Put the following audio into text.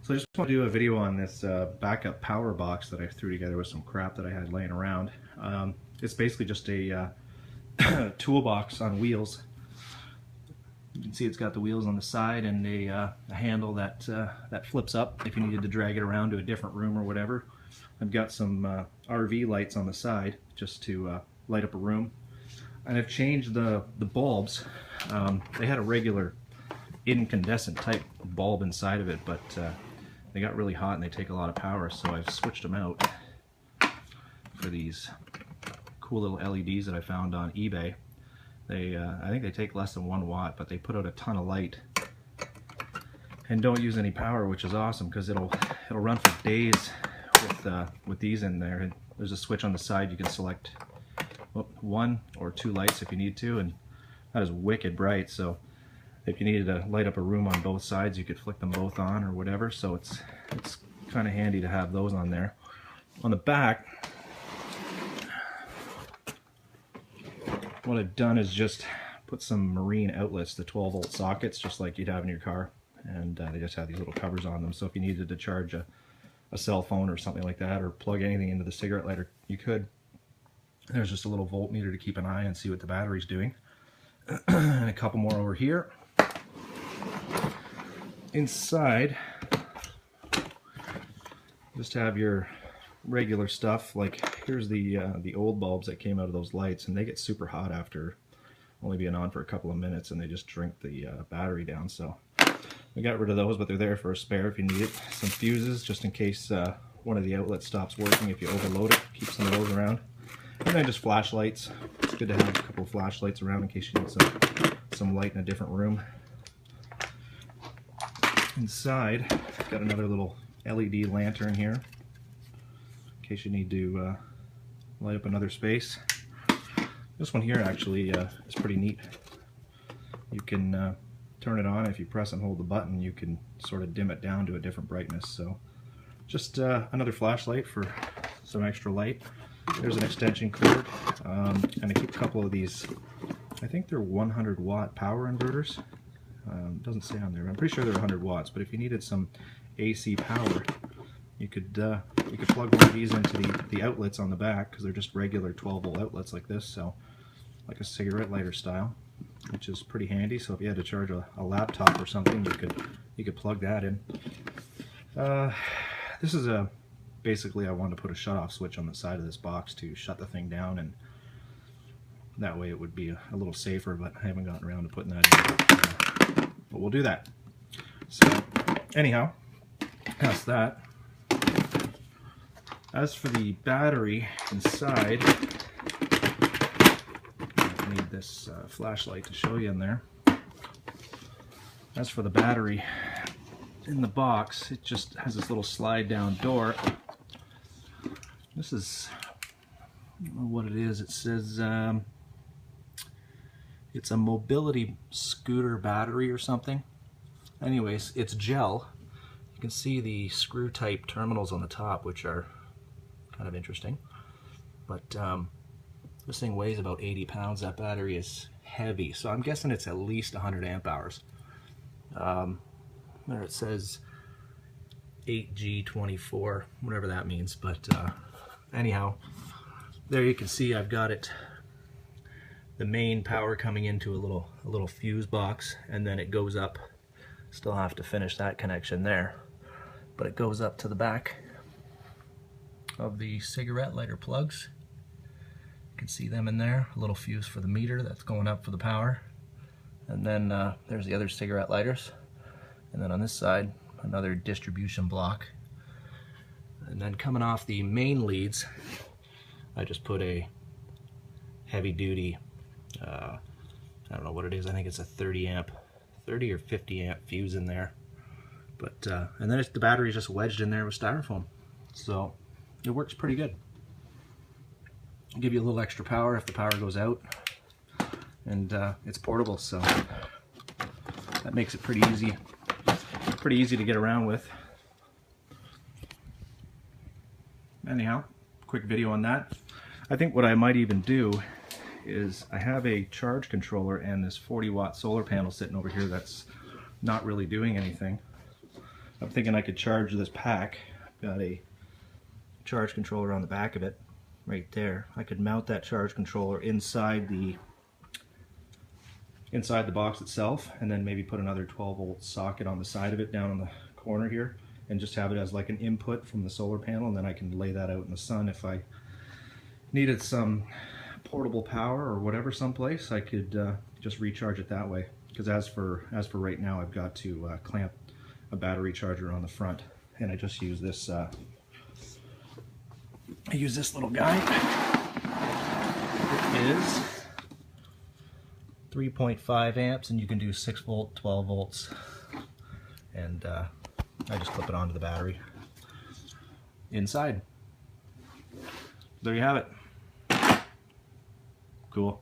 So I just want to do a video on this backup power box that I threw together with some crap that I had laying around. It's basically just a toolbox on wheels. You can see it's got the wheels on the side and a handle that flips up if you needed to drag it around to a different room or whatever. I've got some RV lights on the side just to light up a room. And I've changed the bulbs. They had a regular incandescent type bulb inside of it, but they got really hot and they take a lot of power, so I've switched them out for these cool little LEDs that I found on eBay. They I think they take less than 1 watt, but they put out a ton of light and don't use any power, which is awesome because it'll run for days with these in there. And there's a switch on the side. You can select 1 or 2 lights if you need to, and that is wicked bright. So if you needed to light up a room on both sides, you could flick them both on or whatever. So it's kind of handy to have those on there. On the back, what I've done is just put some marine outlets, the 12-volt sockets, just like you'd have in your car, and they just have these little covers on them. So if you needed to charge a cell phone or something like that, or plug anything into the cigarette lighter, you could. There's just a little voltmeter to keep an eye and see what the battery's doing. And a couple more over here. Inside, just have your regular stuff. Like here's the old bulbs that came out of those lights, and they get super hot after only being on for a couple of minutes, and they just drink the battery down. So we got rid of those, but they're there for a spare if you need it. Some fuses just in case one of the outlets stops working if you overload it. Keep some of those around. And then just flashlights. It's good to have a couple of flashlights around in case you need some light in a different room. Inside, got another little LED lantern here in case you need to light up another space. This one here actually is pretty neat. You can turn it on. If you press and hold the button, you can sort of dim it down to a different brightness. So just another flashlight for some extra light. There's an extension cord, and I keep a couple of these. I think they're 100 watt power inverters. Doesn't say on there. I'm pretty sure they're 100 watts. But if you needed some AC power, you could plug one of these into the outlets on the back, because they're just regular 12-volt outlets like this. So like a cigarette lighter style, which is pretty handy. So if you had to charge a laptop or something, you could plug that in. This is basically I wanted to put a shut-off switch on the side of this box to shut the thing down, and that way it would be a little safer, but I haven't gotten around to putting that in. But we'll do that. So anyhow, that's that. As for the battery inside, I need this flashlight to show you in there. As for the battery in the box, it just has this little slide down door. This is, I don't know what it is. It says it's a mobility scooter battery or something. Anyways, it's gel. You can see the screw type terminals on the top, which are kind of interesting. But this thing weighs about 80 pounds. That battery is heavy, so I'm guessing it's at least 100 amp hours. There it says 8G24, whatever that means. But anyhow, there you can see I've got it. The main power coming into a little fuse box, and then it goes up. Still have to finish that connection there, but it goes up to the back of the cigarette lighter plugs. You can see them in there. A little fuse for the meter that's going up for the power, and then there's the other cigarette lighters, and then on this side another distribution block. And then coming off the main leads, I just put a heavy duty, I don't know what it is, I think it's a 30 or 50 amp fuse in there. But and then the battery is just wedged in there with styrofoam, so it works pretty good. It'll give you a little extra power if the power goes out, and it's portable, so that makes it pretty easy to get around with. Anyhow, quick video on that. I think what I might even do is I have a charge controller and this 40-watt solar panel sitting over here that's not really doing anything. I'm thinking I could charge this pack. I've got a charge controller on the back of it, right there. I could mount that charge controller inside the box itself, and then maybe put another 12-volt socket on the side of it down in the corner here, and just have it as like an input from the solar panel, and then I can lay that out in the sun if I needed some portable power or whatever someplace. I could just recharge it that way. Because as for right now, I've got to clamp a battery charger on the front, and I just use this. I use this little guy. It is 3.5 amps, and you can do 6 volt, 12 volts, and I just clip it onto the battery inside. There you have it. Cool.